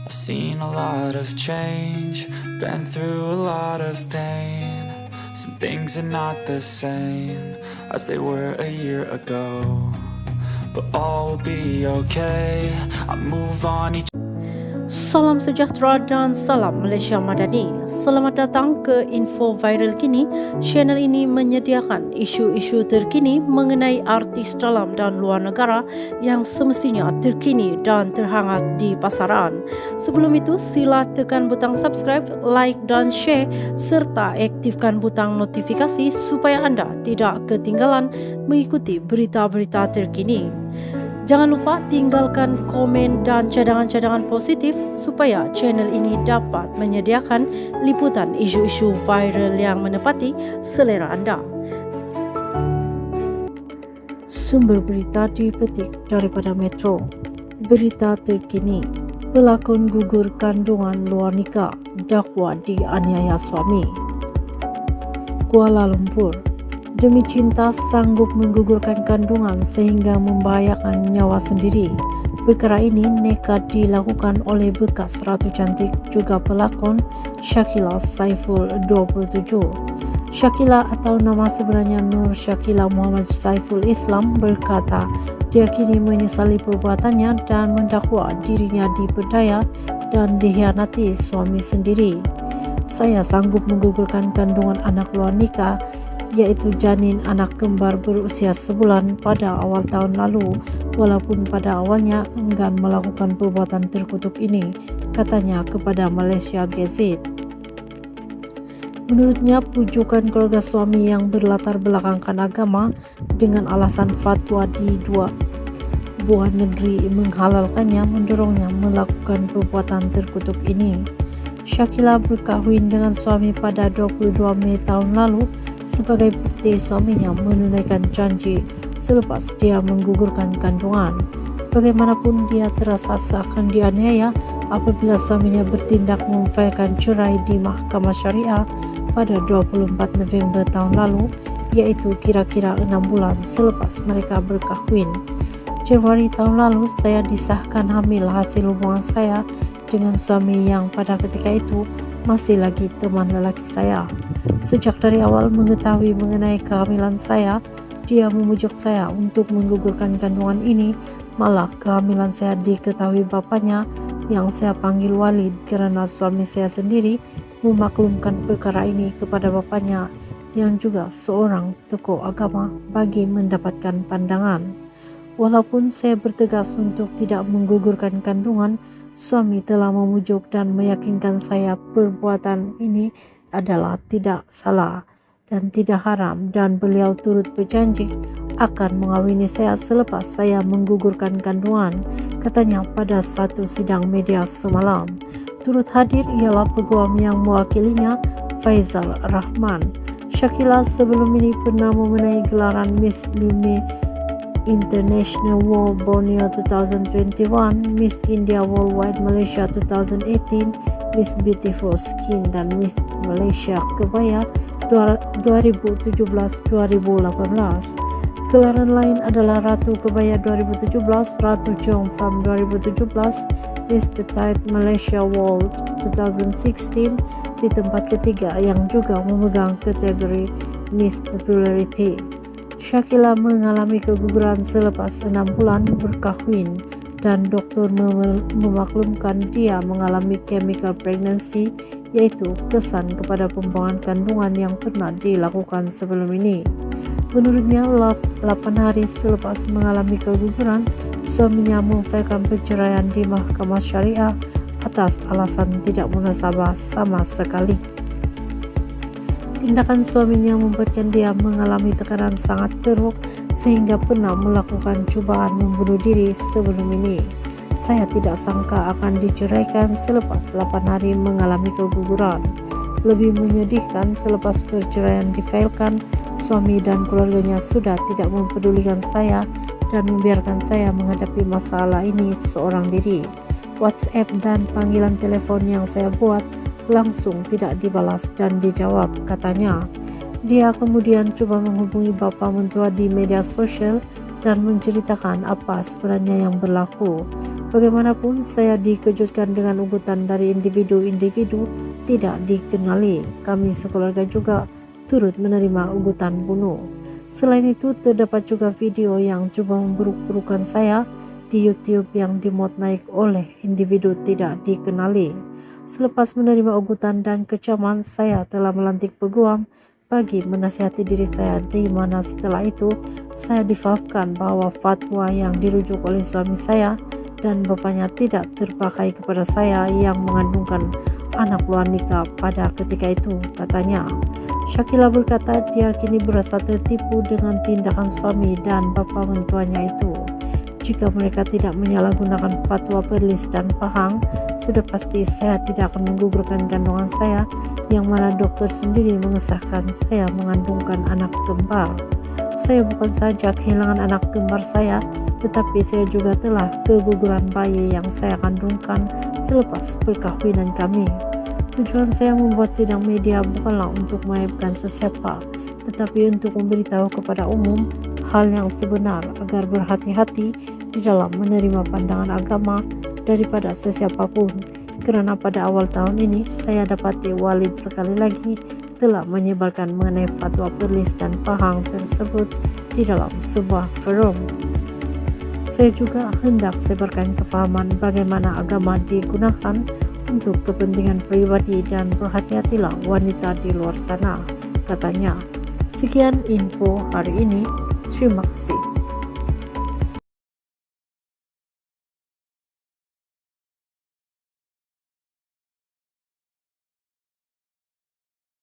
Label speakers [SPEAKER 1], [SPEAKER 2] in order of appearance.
[SPEAKER 1] I've seen a lot of change, been through a lot of pain. Some things are not the same as they were a year ago, but all will be okay. I move on each.
[SPEAKER 2] Salam sejahtera dan salam Malaysia Madani. Selamat datang ke Info Viral Kini. Channel ini menyediakan isu-isu terkini mengenai artis dalam dan luar negara yang semestinya terkini dan terhangat di pasaran. Sebelum itu, sila tekan butang subscribe, like dan share serta aktifkan butang notifikasi supaya anda tidak ketinggalan mengikuti berita-berita terkini. Jangan lupa tinggalkan komen dan cadangan-cadangan positif supaya channel ini dapat menyediakan liputan isu-isu viral yang menepati selera anda. Sumber berita dipetik daripada Metro. Berita terkini, pelakon gugur kandungan luar nikah, dakwa dianiaya suami. Kuala Lumpur, demi cinta sanggup menggugurkan kandungan sehingga membahayakan nyawa sendiri. Perkara ini nekat dilakukan oleh bekas Ratu Cantik juga pelakon Shakila Saiful 27. Shakila atau nama sebenarnya Nur Shakila Muhammad Saiful Islam berkata dia kini menyesali perbuatannya dan mendakwa dirinya diperdaya dan dikhianati suami sendiri. Saya sanggup menggugurkan kandungan anak luar nikah, yaitu janin anak kembar berusia sebulan pada awal tahun lalu, walaupun pada awalnya enggan melakukan perbuatan terkutuk ini, katanya kepada Malaysia Gazette. Menurutnya, pujukan keluarga suami yang berlatar belakangkan agama dengan alasan fatwa di dua buah negeri menghalalkannya mendorongnya melakukan perbuatan terkutuk ini. Shakila berkahwin dengan suami pada 22 Mei tahun lalu sebagai bukti suaminya menunaikan janji selepas dia menggugurkan kandungan. Bagaimanapun dia terasa seakan dianiaya apabila suaminya bertindak memfailkan cerai di Mahkamah Syariah pada 24 November tahun lalu, yaitu kira-kira 6 bulan selepas mereka berkahwin. Januari tahun lalu saya disahkan hamil hasil hubungan saya dengan suami yang pada ketika itu masih lagi teman lelaki saya. Sejak dari awal mengetahui mengenai kehamilan saya, dia memujuk saya untuk menggugurkan kandungan ini. Malah kehamilan saya diketahui bapaknya yang saya panggil Walid kerana suami saya sendiri memaklumkan perkara ini kepada bapaknya yang juga seorang tokoh agama bagi mendapatkan pandangan. Walaupun saya bertegas untuk tidak menggugurkan kandungan, suami telah memujuk dan meyakinkan saya perbuatan ini adalah tidak salah dan tidak haram, dan beliau turut berjanji akan mengawini saya selepas saya menggugurkan kandungan, katanya pada satu sidang media semalam. Turut hadir ialah peguam yang mewakilinya, Faizal Rahman. Shakila sebelum ini pernah memenangi gelaran Miss Lume International World Borneo 2021, Miss India Worldwide Malaysia 2018, Miss Beautiful Skin dan Miss Malaysia Kebaya 2017-2018. Gelaran lain adalah Ratu Kebaya 2017, Ratu Cheongsam 2017, Miss Petite Malaysia World 2016 di tempat ketiga yang juga memegang kategori Miss Popularity. Shakila mengalami keguguran selepas 6 bulan berkahwin dan doktor memaklumkan dia mengalami chemical pregnancy, yaitu kesan kepada pembuangan kandungan yang pernah dilakukan sebelum ini. Menurutnya, 8 hari selepas mengalami keguguran, suaminya memfailkan perceraian di Mahkamah Syariah atas alasan tidak munasabah sama sekali. Tindakan suaminya membuatkan dia mengalami tekanan sangat teruk sehingga pernah melakukan cubaan membunuh diri sebelum ini. Saya tidak sangka akan diceraikan selepas 8 hari mengalami keguguran. Lebih menyedihkan, selepas perceraian difailkan, suami dan keluarganya sudah tidak mempedulikan saya dan membiarkan saya menghadapi masalah ini seorang diri. WhatsApp dan panggilan telepon yang saya buat langsung tidak dibalas dan dijawab, katanya. Dia kemudian coba menghubungi bapa mentua di media sosial dan menceritakan apa sebenarnya yang berlaku. Bagaimanapun saya dikejutkan dengan ugutan dari individu-individu tidak dikenali. Kami sekeluarga juga turut menerima ugutan bunuh. Selain itu terdapat juga video yang coba memburuk-burukan saya di YouTube yang dimuat naik oleh individu tidak dikenali. Selepas menerima ugutan dan kecaman, saya telah melantik peguam bagi menasihati diri saya, di mana setelah itu saya difahamkan bahwa fatwa yang dirujuk oleh suami saya dan bapaknya tidak terpakai kepada saya yang mengandungkan anak luar nikah pada ketika itu, katanya. Syakila berkata dia kini berasa tertipu dengan tindakan suami dan bapak mentuanya itu. Jika mereka tidak menyalahgunakan fatwa Perlis dan Pahang, sudah pasti saya tidak akan menggugurkan kandungan saya, yang mana dokter sendiri mengesahkan saya mengandungkan anak kembar. Saya bukan saja kehilangan anak kembar saya, tetapi saya juga telah keguguran bayi yang saya kandungkan selepas perkahwinan kami. Tujuan saya membuat sidang media bukanlah untuk mengaibkan sesiapa, tetapi untuk memberitahu kepada umum hal yang sebenar agar berhati-hati di dalam menerima pandangan agama daripada sesiapapun. Karena pada awal tahun ini saya dapati Walid sekali lagi telah menyebarkan mengenai fatwa Perlis dan Pahang tersebut di dalam sebuah forum. Saya juga hendak sebarkan kefahaman bagaimana agama digunakan untuk kepentingan pribadi dan berhati-hatilah wanita di luar sana, katanya. Sekian info hari ini. Terima kasih.